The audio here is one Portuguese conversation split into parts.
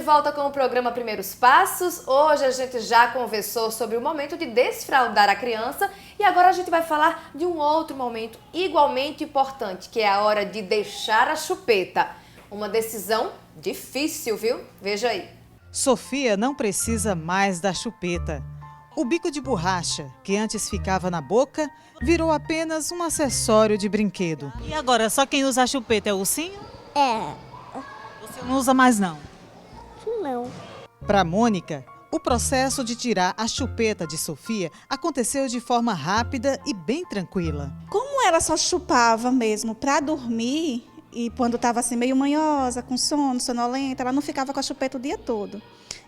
volta com o programa Primeiros Passos. Hoje a gente já conversou sobre o momento de desfraldar a criança e agora a gente vai falar de um outro momento igualmente importante, que é a hora de deixar a chupeta. Uma decisão difícil, viu? Veja aí. Sofia não precisa mais da chupeta. O bico de borracha, que antes ficava na boca, virou apenas um acessório de brinquedo. E agora, só quem usa a chupeta é o ursinho? É, Você não usa mais não? não. Para Mônica, o processo de tirar a chupeta de Sofia aconteceu de forma rápida e bem tranquila. Como ela só chupava mesmo para dormir, e quando estava assim meio manhosa, com sono, sonolenta, ela não ficava com a chupeta o dia todo.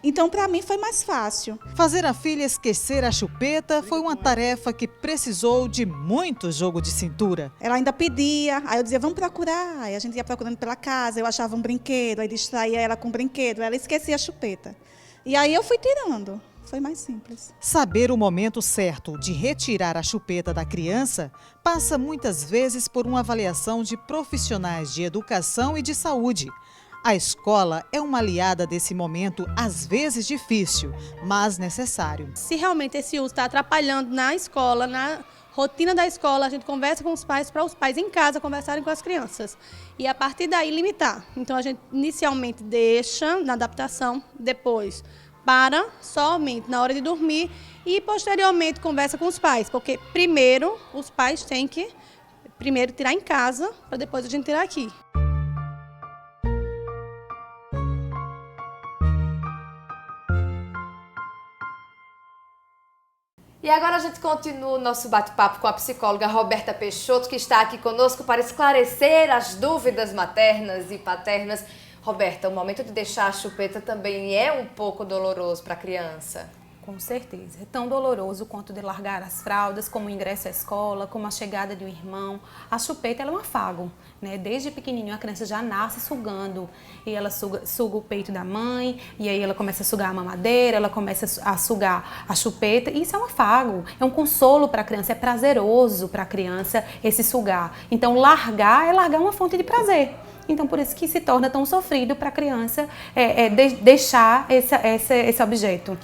Então, para mim, foi mais fácil. Fazer a filha esquecer a chupeta foi uma tarefa que precisou de muito jogo de cintura. Ela ainda pedia, aí eu dizia, vamos procurar. Aí a gente ia procurando pela casa, eu achava um brinquedo, aí distraía ela com o brinquedo, ela esquecia a chupeta. E aí eu fui tirando, foi mais simples. Saber o momento certo de retirar a chupeta da criança passa muitas vezes por uma avaliação de profissionais de educação e de saúde. A escola é uma aliada desse momento, às vezes difícil, mas necessário. Se realmente esse uso está atrapalhando na escola, na rotina da escola, a gente conversa com os pais para os pais em casa conversarem com as crianças. E a partir daí limitar. Então a gente inicialmente deixa na adaptação, depois para somente na hora de dormir e posteriormente conversa com os pais. Porque primeiro os pais têm que tirar em casa para depois a gente tirar aqui. E agora a gente continua o nosso bate-papo com a psicóloga Roberta Peixoto, que está aqui conosco para esclarecer as dúvidas maternas e paternas. Roberta, o momento de deixar a chupeta também é um pouco doloroso para a criança. Com certeza. É tão doloroso quanto de largar as fraldas, como o ingresso à escola, como a chegada de um irmão. A chupeta ela é um afago, né? Desde pequenininho a criança já nasce sugando. E ela suga o peito da mãe, e aí ela começa a sugar a mamadeira, ela começa a sugar a chupeta. E isso é um afago, é um consolo para a criança, é prazeroso para a criança esse sugar. Então largar é largar uma fonte de prazer. Então, por isso que se torna tão sofrido para a criança deixar esse objeto.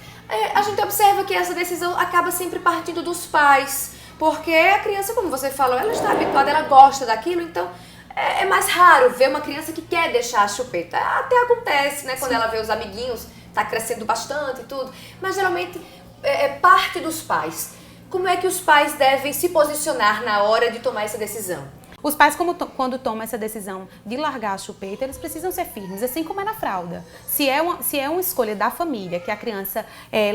A gente observa que essa decisão acaba sempre partindo dos pais, porque a criança, como você falou, ela está habituada, ela gosta daquilo, então é mais raro ver uma criança que quer deixar a chupeta. Até acontece, né, quando Sim. ela vê os amiguinhos, tá crescendo bastante e tudo, mas geralmente é parte dos pais. Como é que os pais devem se posicionar na hora de tomar essa decisão? Os pais, quando tomam essa decisão de largar a chupeta, eles precisam ser firmes, assim como é na fralda. Se é uma escolha da família que a criança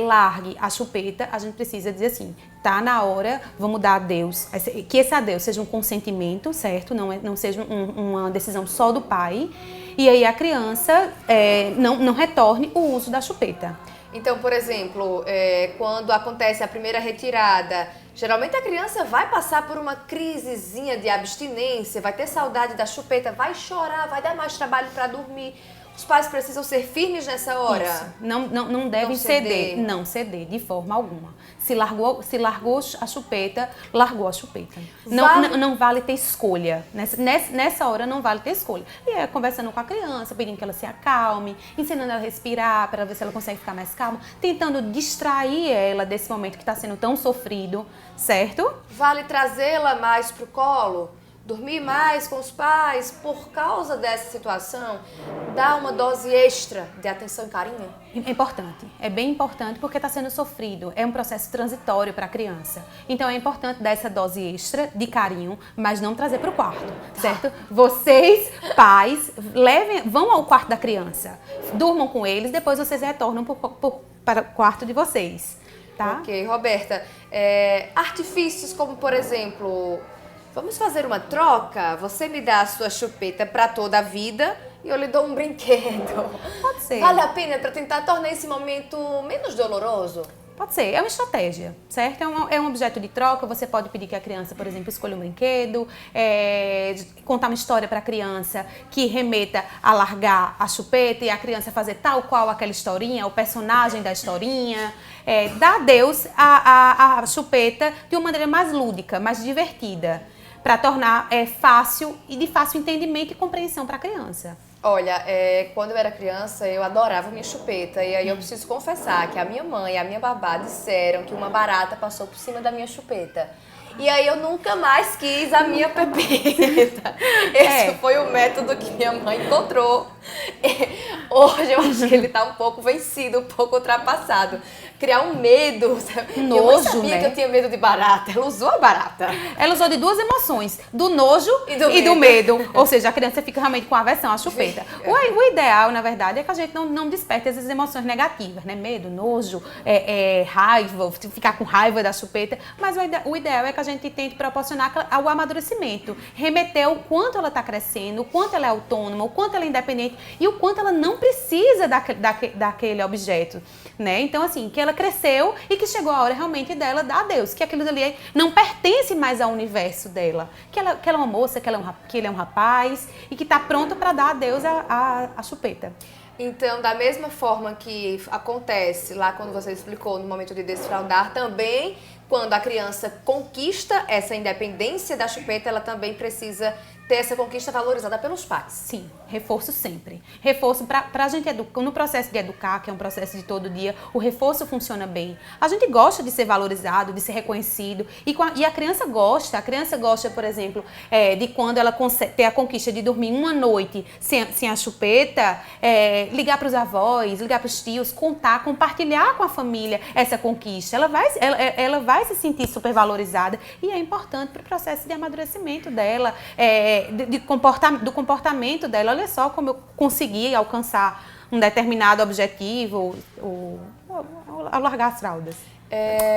largue a chupeta, a gente precisa dizer assim, tá na hora, vamos dar a Deus, que esse adeus seja um consentimento, certo? Não seja uma decisão só do pai, e aí a criança não retorne o uso da chupeta. Então, por exemplo, quando acontece a primeira retirada, geralmente a criança vai passar por uma crisezinha de abstinência, vai ter saudade da chupeta, vai chorar, vai dar mais trabalho para dormir. Os pais precisam ser firmes nessa hora. Isso. Não devem ceder. Não ceder de forma alguma. Se largou a chupeta, largou a chupeta. Não vale ter escolha. Nessa hora não vale ter escolha. E é conversando com a criança, pedindo que ela se acalme, ensinando ela a respirar para ver se ela consegue ficar mais calma, tentando distrair ela desse momento que está sendo tão sofrido, certo? Vale trazê-la mais pro colo? Dormir mais com os pais por causa dessa situação? Dá uma dose extra de atenção e carinho? É importante, é bem importante porque está sendo sofrido, é um processo transitório para a criança. Então é importante dar essa dose extra de carinho, mas não trazer para o quarto, certo? Vocês, pais, vão ao quarto da criança, durmam com eles, depois vocês retornam para o quarto de vocês, tá? Ok, Roberta, artifícios como, por exemplo, vamos fazer uma troca? Você me dá a sua chupeta para toda a vida e eu lhe dou um brinquedo. Pode ser. Vale a pena para tentar tornar esse momento menos doloroso? Pode ser, é uma estratégia, certo? É um objeto de troca, você pode pedir que a criança, por exemplo, escolha um brinquedo, contar uma história para a criança que remeta a largar a chupeta e a criança fazer tal qual aquela historinha, o personagem da historinha. Dar adeus à chupeta de uma maneira mais lúdica, mais divertida, para tornar fácil e de fácil entendimento e compreensão para a criança. Olha, quando eu era criança, eu adorava minha chupeta. E aí eu preciso confessar que a minha mãe e a minha babá disseram que uma barata passou por cima da minha chupeta. E aí eu nunca mais quis a minha pepita. Esse foi o método que minha mãe encontrou. Hoje eu acho que ele tá um pouco vencido, um pouco ultrapassado. Criar um medo. Minha mãe Nojo, sabia né? que eu tinha medo de barata. Ela usou a barata. Ela usou de duas emoções, do nojo E do do medo. Ou seja, a criança fica realmente com aversão à chupeta. O ideal, na verdade, é que a gente não desperte essas emoções negativas, né? Medo, nojo, raiva, ficar com raiva da chupeta. Mas o ideal é que a gente tente proporcionar o amadurecimento. Remeter o quanto ela está crescendo, o quanto ela é autônoma, o quanto ela é independente e o quanto ela não precisa daquele objeto, né? Então, assim, que ela cresceu e que chegou a hora realmente dela dar adeus, que aquilo ali não pertence mais ao universo dela, que ela é uma moça, que ele é um rapaz e que está pronto para dar adeus à chupeta. Então, da mesma forma que acontece lá quando você explicou no momento de desfraldar, também quando a criança conquista essa independência da chupeta, ela também precisa ter essa conquista valorizada pelos pais. Sim, reforço sempre. Reforço para a gente educar, no processo de educar, que é um processo de todo dia, o reforço funciona bem. A gente gosta de ser valorizado, de ser reconhecido e a criança gosta, por exemplo, de quando ela ter a conquista de dormir uma noite sem a chupeta, ligar para os avós, ligar para os tios, contar, compartilhar com a família essa conquista. Ela vai se sentir super valorizada e é importante para o processo de amadurecimento dela, do comportamento dela. Olha só como eu consegui alcançar um determinado objetivo ao largar as fraldas.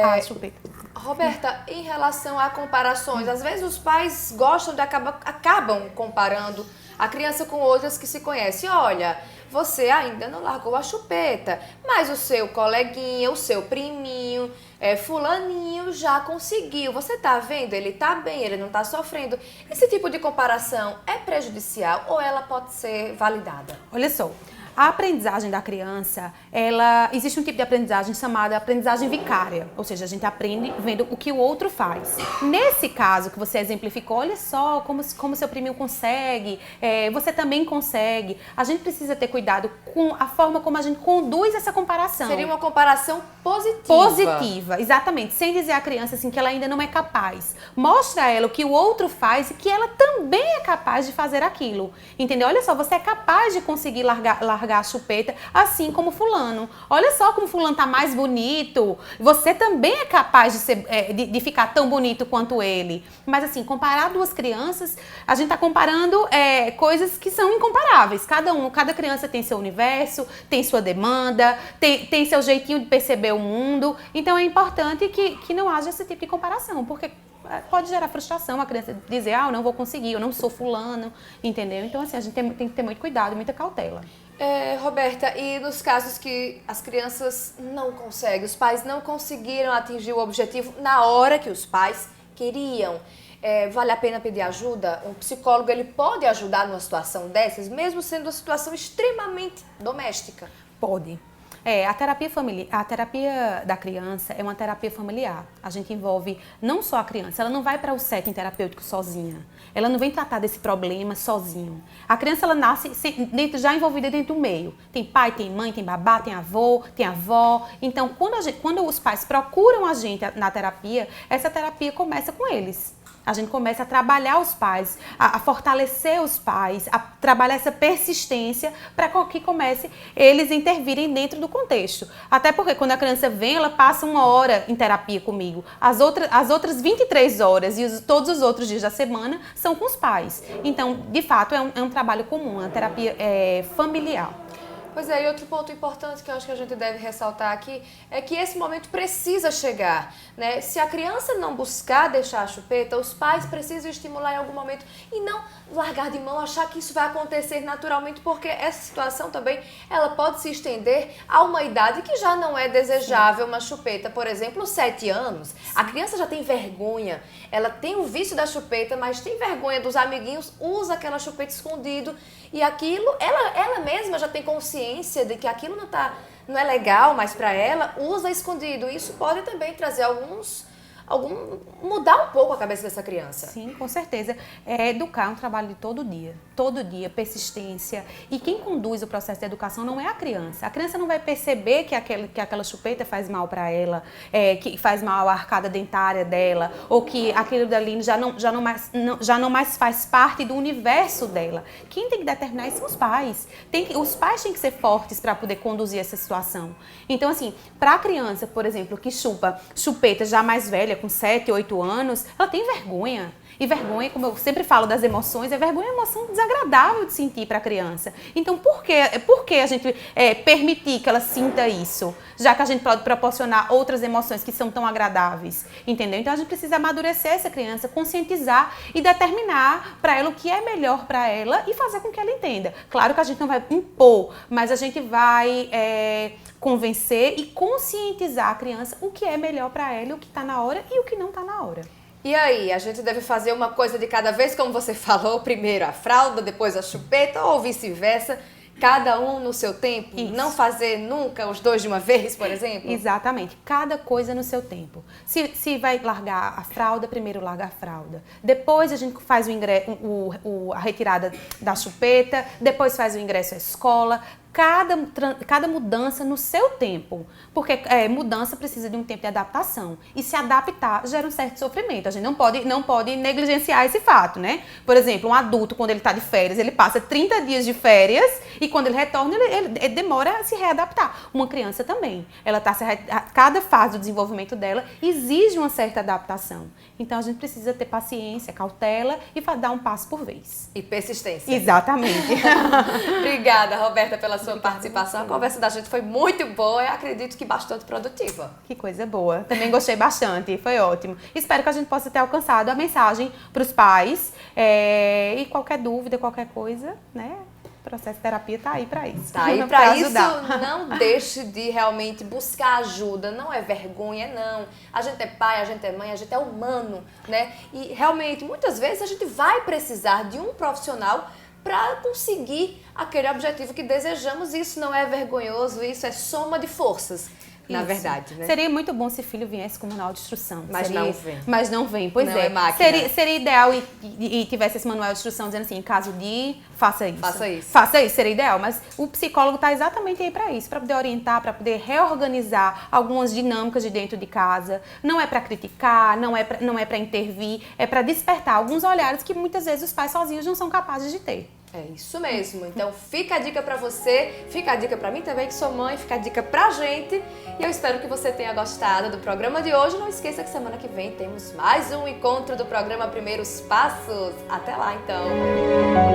A chupeta. Roberta, em relação a comparações, às vezes os pais gostam de acabam comparando a criança com outras que se conhecem. Olha, você ainda não largou a chupeta, mas o seu coleguinha, o seu priminho, fulaninho já conseguiu. Você tá vendo? Ele tá bem, ele não tá sofrendo. Esse tipo de comparação é prejudicial ou ela pode ser validada? Olha só. A aprendizagem da criança, existe um tipo de aprendizagem chamada aprendizagem vicária, ou seja, a gente aprende vendo o que o outro faz. Nesse caso que você exemplificou, olha só como seu priminho consegue, você também consegue. A gente precisa ter cuidado com a forma como a gente conduz essa comparação. Seria uma comparação positiva. Positiva, exatamente, sem dizer à criança assim, que ela ainda não é capaz. Mostra a ela o que o outro faz e que ela também é capaz de fazer aquilo, entendeu? Olha só, você é capaz de conseguir largar a chupeta, assim como fulano. Olha só como fulano tá mais bonito. Você também é capaz de ficar tão bonito quanto ele. Mas assim, comparar duas crianças, a gente tá comparando coisas que são incomparáveis. Cada criança tem seu universo, tem sua demanda, tem seu jeitinho de perceber o mundo. Então é importante que não haja esse tipo de comparação, porque pode gerar frustração a criança dizer, eu não vou conseguir, eu não sou fulano, entendeu? Então assim, a gente tem que ter muito cuidado, muita cautela. Roberta, e nos casos que as crianças não conseguem, os pais não conseguiram atingir o objetivo na hora que os pais queriam, vale a pena pedir ajuda? Um psicólogo, ele pode ajudar numa situação dessas, mesmo sendo uma situação extremamente doméstica? Pode. A terapia da criança é uma terapia familiar. A gente envolve não só a criança, ela não vai para o setting terapêutico sozinha. Ela não vem tratar desse problema sozinho. A criança, ela nasce já envolvida dentro do meio. Tem pai, tem mãe, tem babá, tem avô, tem avó. Então, quando os pais procuram a gente na terapia, essa terapia começa com eles. A gente começa a trabalhar os pais, a fortalecer os pais, a trabalhar essa persistência para que comece eles a intervirem dentro do contexto. Até porque quando a criança vem, ela passa 1 hora em terapia comigo. As outras 23 horas e todos os outros dias da semana são com os pais. Então, de fato, é um trabalho comum, uma terapia familiar. Pois é, e outro ponto importante que eu acho que a gente deve ressaltar aqui é que esse momento precisa chegar, né? Se a criança não buscar deixar a chupeta, os pais precisam estimular em algum momento e não largar de mão, achar que isso vai acontecer naturalmente, porque essa situação também, ela pode se estender a uma idade que já não é desejável. Sim. Uma chupeta, por exemplo, 7 anos, sim, a criança já tem vergonha, ela tem o vício da chupeta, mas tem vergonha dos amiguinhos, usa aquela chupeta escondido e aquilo, ela mesma já tem consciência de que aquilo não é legal mais para ela, usa escondido. Isso pode também trazer alguns mudar um pouco a cabeça dessa criança. Sim, com certeza. Educar é um trabalho de todo dia, persistência. E quem conduz o processo de educação não é a criança. A criança não vai perceber que aquela chupeta faz mal para ela, que faz mal à arcada dentária dela, ou que aquilo dali já não mais faz parte do universo dela. Quem tem que determinar isso são os pais. Os pais têm que ser fortes para poder conduzir essa situação. Então, assim, para a criança, por exemplo, que chupa chupeta já mais velha, com 7, 8 anos, ela tem vergonha. E vergonha, como eu sempre falo das emoções, vergonha é uma emoção desagradável de sentir para a criança. Então, por que a gente permitir que ela sinta isso? Já que a gente pode proporcionar outras emoções que são tão agradáveis, entendeu? Então, a gente precisa amadurecer essa criança, conscientizar e determinar para ela o que é melhor para ela e fazer com que ela entenda. Claro que a gente não vai impor, mas a gente vai convencer e conscientizar a criança o que é melhor para ela, o que está na hora e o que não está na hora. E aí, a gente deve fazer uma coisa de cada vez, como você falou, primeiro a fralda, depois a chupeta, ou vice-versa, cada um no seu tempo? Isso. Não fazer nunca os dois de uma vez, por exemplo? Exatamente, cada coisa no seu tempo. Se vai largar a fralda, primeiro larga a fralda. Depois a gente faz a retirada da chupeta, depois faz o ingresso à escola. Cada mudança no seu tempo, porque mudança precisa de um tempo de adaptação e se adaptar gera um certo sofrimento. A gente não pode negligenciar esse fato, né? Por exemplo, um adulto, quando ele está de férias, ele passa 30 dias de férias e quando ele retorna, ele demora a se readaptar. Uma criança também. Cada fase do desenvolvimento dela exige uma certa adaptação. Então, a gente precisa ter paciência, cautela e dar um passo por vez. E persistência. Exatamente. Obrigada, Roberta, pela sua participação. A conversa da gente foi muito boa e acredito que bastante produtiva. Que coisa boa. Também gostei bastante, foi ótimo. Espero que a gente possa ter alcançado a mensagem para os pais. E qualquer dúvida, qualquer coisa, né? O processo de terapia está aí para isso. Tá aí para isso, não deixe de realmente buscar ajuda. Não é vergonha, não. A gente é pai, a gente é mãe, a gente é humano, né? E realmente, muitas vezes a gente vai precisar de um profissional para conseguir aquele objetivo que desejamos. Isso não é vergonhoso, isso é soma de forças, na verdade, né? Seria muito bom se filho viesse com manual de instrução. Mas não vem. Mas não vem, pois não é. máquina. Seria ideal e tivesse esse manual de instrução dizendo assim, em caso de, faça isso. Faça isso. Faça isso, seria ideal. Mas o psicólogo está exatamente aí para isso, para poder orientar, para poder reorganizar algumas dinâmicas de dentro de casa. Não é para criticar, não é para intervir, é para despertar alguns olhares que muitas vezes os pais sozinhos não são capazes de ter. É isso mesmo. Então fica a dica pra você, fica a dica pra mim também, que sou mãe, fica a dica pra gente. E eu espero que você tenha gostado do programa de hoje. Não esqueça que semana que vem temos mais um encontro do programa Primeiros Passos. Até lá, então!